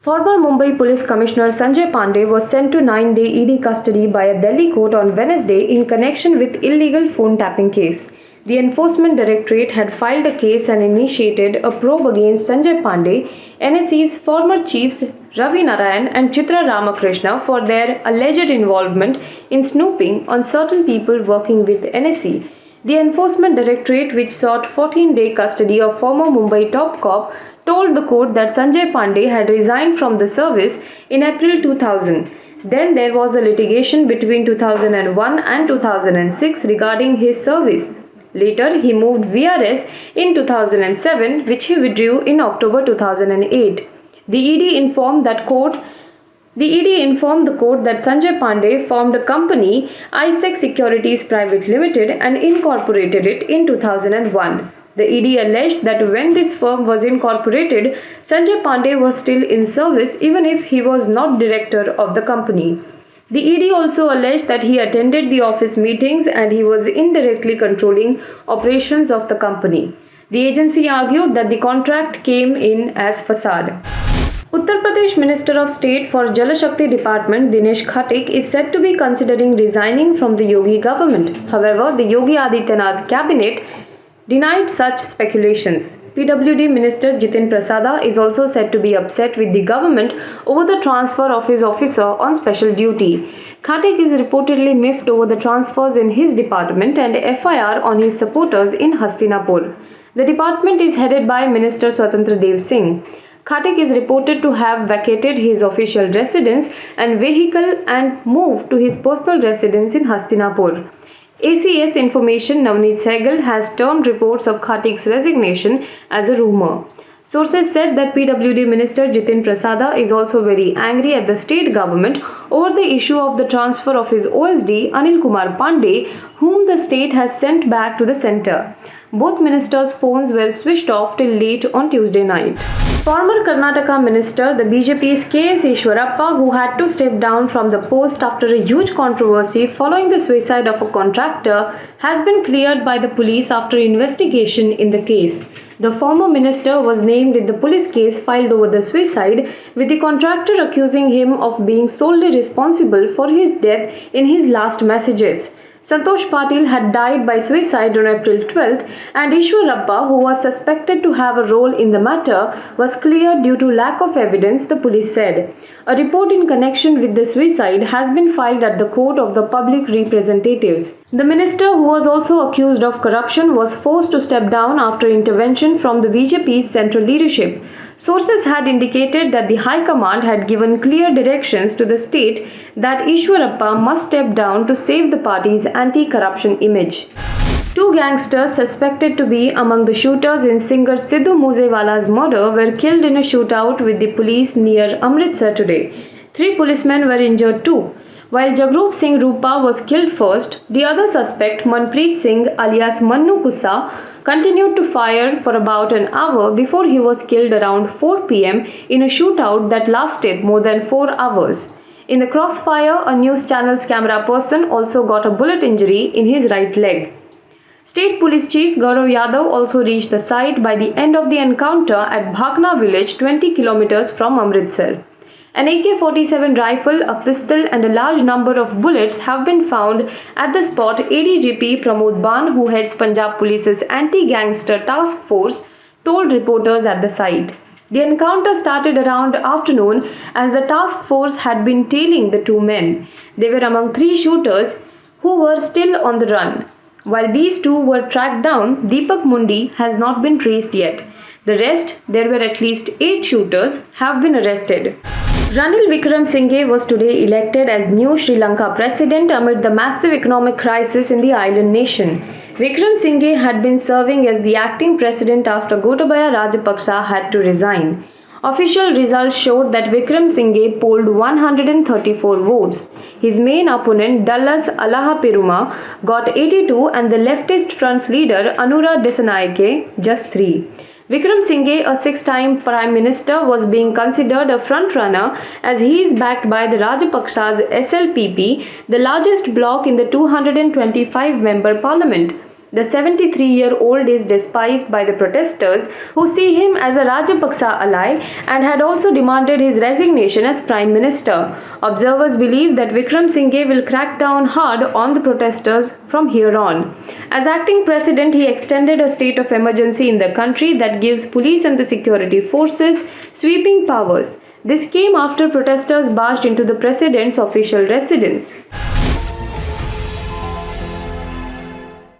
Former Mumbai Police Commissioner Sanjay Pandey was sent to 9-day ED custody by a Delhi court on Wednesday in connection with illegal phone tapping case. The Enforcement Directorate had filed a case and initiated a probe against Sanjay Pandey, NSE's former chiefs Ravi Narayan and Chitra Ramakrishna for their alleged involvement in snooping on certain people working with NSE. The Enforcement Directorate, which sought 14-day custody of former Mumbai top cop, told the court that Sanjay Pandey had resigned from the service in April 2000. Then there was a litigation between 2001 and 2006 regarding his service. Later, he moved VRS in 2007, which he withdrew in October 2008. The ED informed the court that Sanjay Pandey formed a company, ISEC Securities Private Limited, and incorporated it in 2001. The ED alleged that when this firm was incorporated, Sanjay Pandey was still in service even if he was not director of the company. The ED also alleged that he attended the office meetings and he was indirectly controlling operations of the company. The agency argued that the contract came in as facade. Uttar Pradesh Minister of State for Jal Shakti Department Dinesh Khatik is said to be considering resigning from the Yogi government. However, the Yogi Adityanath cabinet denied such speculations. PWD Minister Jitin Prasada is also said to be upset with the government over the transfer of his officer on special duty. Khatik is reportedly miffed over the transfers in his department and FIR on his supporters in Hastinapur. The department is headed by Minister Swatantra Dev Singh. Khatik is reported to have vacated his official residence and vehicle and moved to his personal residence in Hastinapur. ACS information Navneet Sehgal has termed reports of Khatik's resignation as a rumor. Sources said that PWD Minister Jitin Prasada is also very angry at the state government over the issue of the transfer of his OSD Anil Kumar Pandey, whom the state has sent back to the centre. Both ministers' phones were switched off till late on Tuesday night. Former Karnataka minister, the BJP's KS Eshwarappa, who had to step down from the post after a huge controversy following the suicide of a contractor, has been cleared by the police after investigation in the case. The former minister was named in the police case filed over the suicide, with the contractor accusing him of being solely responsible for his death in his last messages. Santosh Patil had died by suicide on April 12th, and Eshwarappa, who was suspected to have a role in the matter, was cleared due to lack of evidence, the police said. A report in connection with the suicide has been filed at the Court of the Public Representatives. The minister, who was also accused of corruption, was forced to step down after intervention from the BJP's central leadership. Sources had indicated that the High Command had given clear directions to the state that Eshwarappa must step down to save the party's anti-corruption image. Two gangsters suspected to be among the shooters in singer Sidhu Moosewala's murder were killed in a shootout with the police near Amritsar today. 3 policemen were injured too. While Jagroop Singh Rupa was killed first, the other suspect, Manpreet Singh alias Mannu Kussa, continued to fire for about an hour before he was killed around 4 p.m. in a shootout that lasted more than 4 hours. In the crossfire, a news channel's camera person also got a bullet injury in his right leg. State Police Chief Gaurav Yadav also reached the site by the end of the encounter at Bhakna village, 20 kilometers from Amritsar. An AK-47 rifle, a pistol and a large number of bullets have been found at the spot, ADGP Pramod Ban, who heads Punjab Police's anti-gangster task force, told reporters at the site. The encounter started around afternoon as the task force had been tailing the 2 men. They were among 3 shooters who were still on the run. While these 2 were tracked down, Deepak Mundi has not been traced yet. The rest, there were at least 8 shooters, have been arrested. Ranil Wickremsinghe was today elected as new Sri Lanka president amid the massive economic crisis in the island nation. Wickremsinghe had been serving as the acting president after Gotabaya Rajapaksa had to resign. Official results showed that Wickremsinghe polled 134 votes. His main opponent, Dallas Alaha got 82 and the leftist front's leader, Anura Dissanayake, just 3. Wickremsinghe, a 6-time Prime Minister, was being considered a front-runner as he is backed by the Rajapaksa's SLPP, the largest bloc in the 225-member parliament. The 73-year-old is despised by the protesters, who see him as a Rajapaksa ally and had also demanded his resignation as Prime Minister. Observers believe that Wickremsinghe will crack down hard on the protesters from here on. As acting president, he extended a state of emergency in the country that gives police and the security forces sweeping powers. This came after protesters barged into the president's official residence.